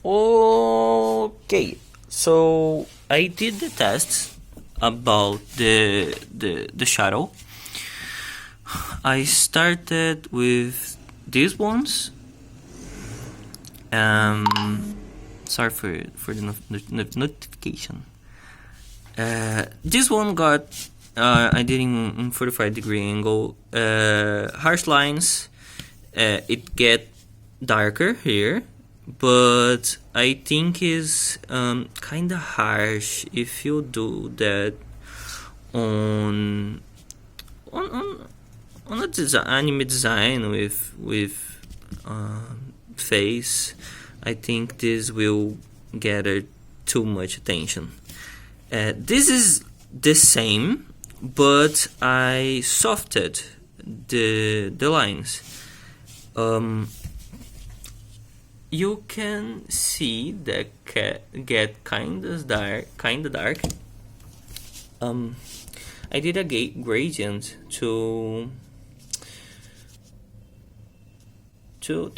Okay, so I did the tests about the shadow. I started with these ones. Sorry for the notification. This one got I did in 45-degree angle. Harsh lines. It get darker here, but I think is kind of harsh if you do that on a anime design with face. I think this will gather too much attention. This is the same, but I softened the lines. You can see that get kinda dark. I did a gradient to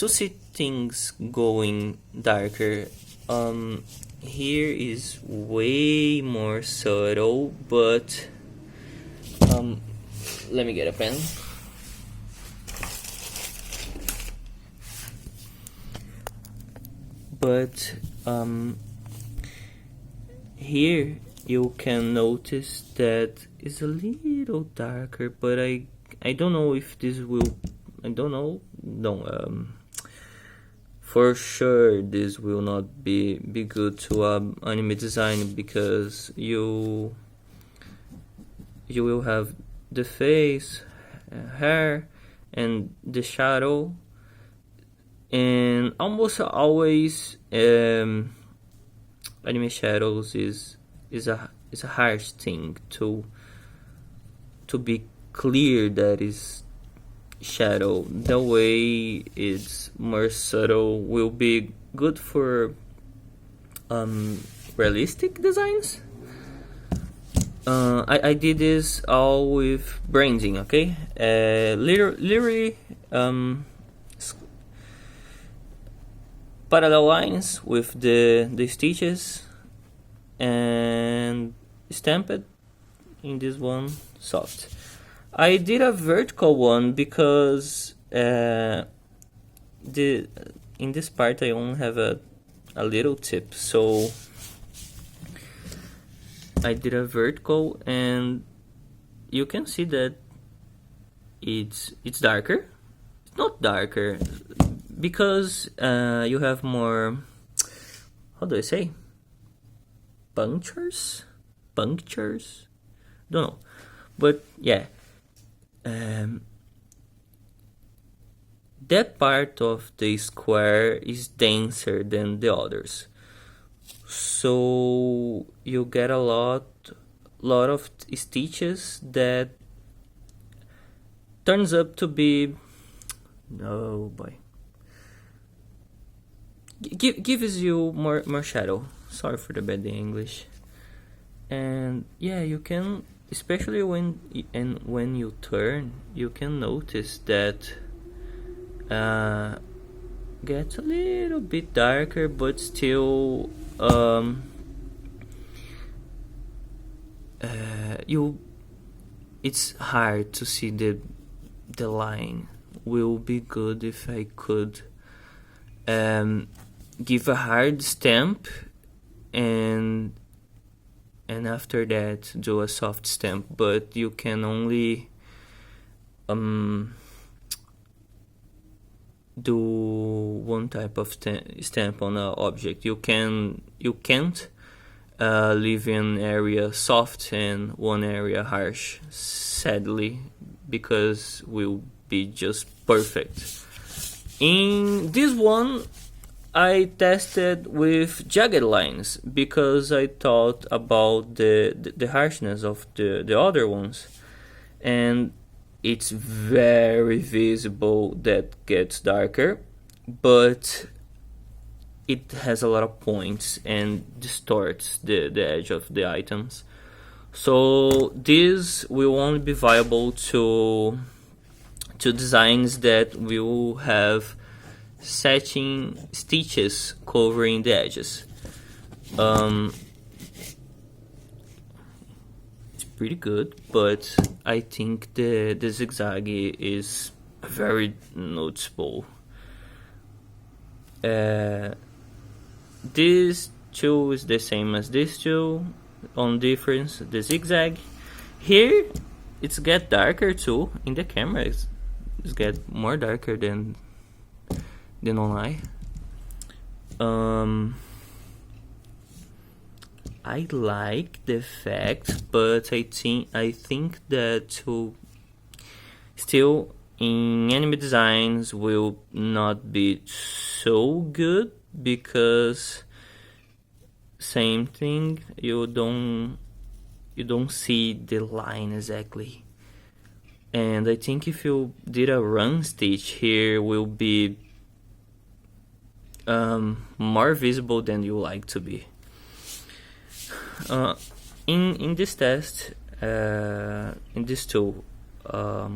see things going darker. Here is way more subtle, but let me get a pen. But here you can notice that it's a little darker, but I don't know if this will, I don't know, no, for sure this will not be good to anime design, because you will have the face, hair, and the shadow, and almost always anime shadows is a harsh thing to be clear that is shadow. The way it's more subtle will be good for realistic designs. I did this all with branding, okay? Literally parallel lines with the stitches, and stamped in this one soft. I did a vertical one because in this part I only have a little tip, so I did a vertical, and you can see that it's darker. It's not darker because you have more, how do I say, punctures, don't know, but yeah, that part of the square is denser than the others, so you get a lot of stitches that turns up to be, oh boy, gives you more shadow. Sorry for the bad English. And yeah, you can, especially when you turn, you can notice that gets a little bit darker, but still it's hard to see the line. Will be good if I could give a hard stamp and after that do a soft stamp, but you can only do one type of stamp on an object. You can't leave an area soft and one area harsh, sadly, because will be just perfect. In this one I tested with jagged lines because I thought about the harshness of the other ones, and it's very visible that gets darker, but it has a lot of points and distorts the edge of the items. So this will only be viable to designs that will have setting stitches covering the edges. It's pretty good, but I think the zigzag is very noticeable. This tool is the same as this tool. On difference, the zigzag. Here, it's get darker too. In the camera, it's get more darker than online. I like the effect, but I think that to still in anime designs will not be so good, because same thing, you don't see the line exactly. And I think if you did a run stitch here, will be more visible than you like to be. In this test, in this tool, how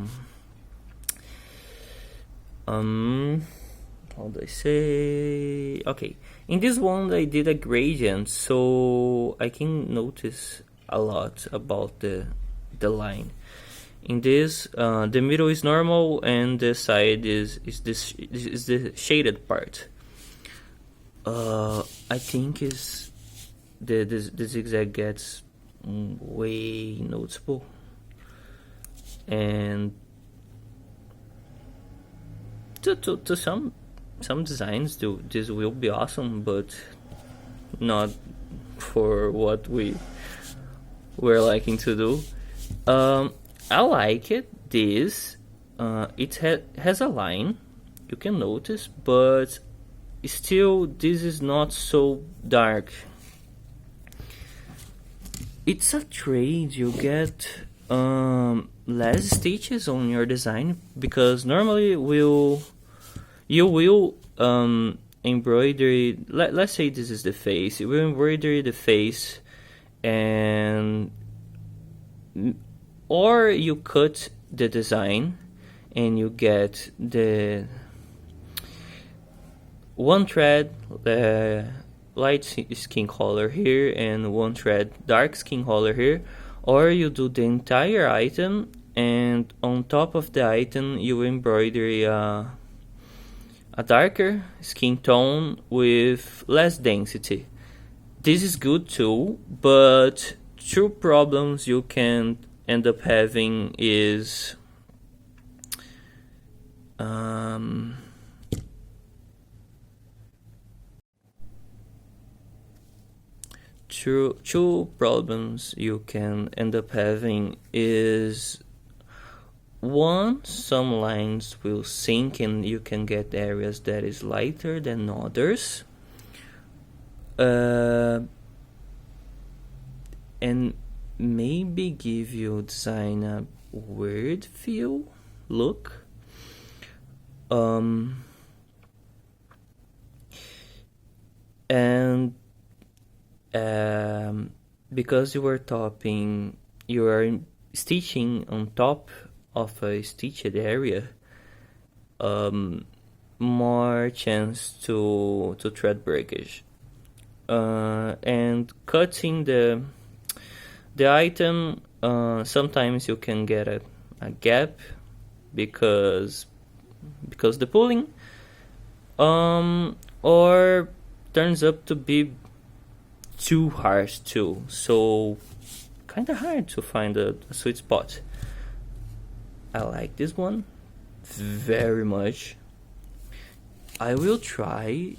do I say? Okay, in this one I did a gradient, so I can notice a lot about the line. In this, the middle is normal and the side is the shaded part. I think is the zigzag gets way noticeable, and to some designs this will be awesome, but not for what we're liking to do. I like it. This it has a line, you can notice, but still this is not so dark. It's a trade. You get less stitches on your design, because normally you will embroider. Let's say this is the face. You will embroider the face, and or you cut the design and you get the one thread light skin color here and one thread dark skin color here, or you do the entire item and on top of the item you embroider a darker skin tone with less density. This is good too, but two problems you can end up having is two problems you can end up having is, one, some lines will sink and you can get areas that is lighter than others, and maybe give your design a weird look. And because you are stitching on top of a stitched area, more chance to thread breakage, and cutting the item, sometimes you can get a gap because the pulling, or turns up to be too harsh too, so kinda hard to find a sweet spot. I like this one very much. I will try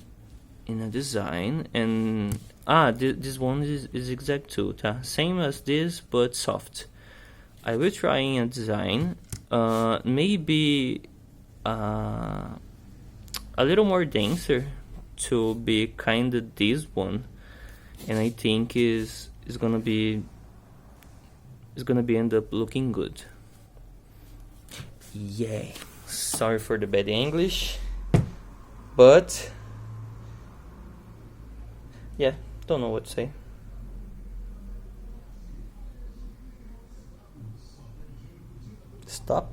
in a design, and this one is zigzag too, same as this but soft. I will try in a design, maybe a little more denser to be kinda this one, and I think is gonna be end up looking good. Yeah, sorry for the bad English, but yeah, don't know what to say. Stop.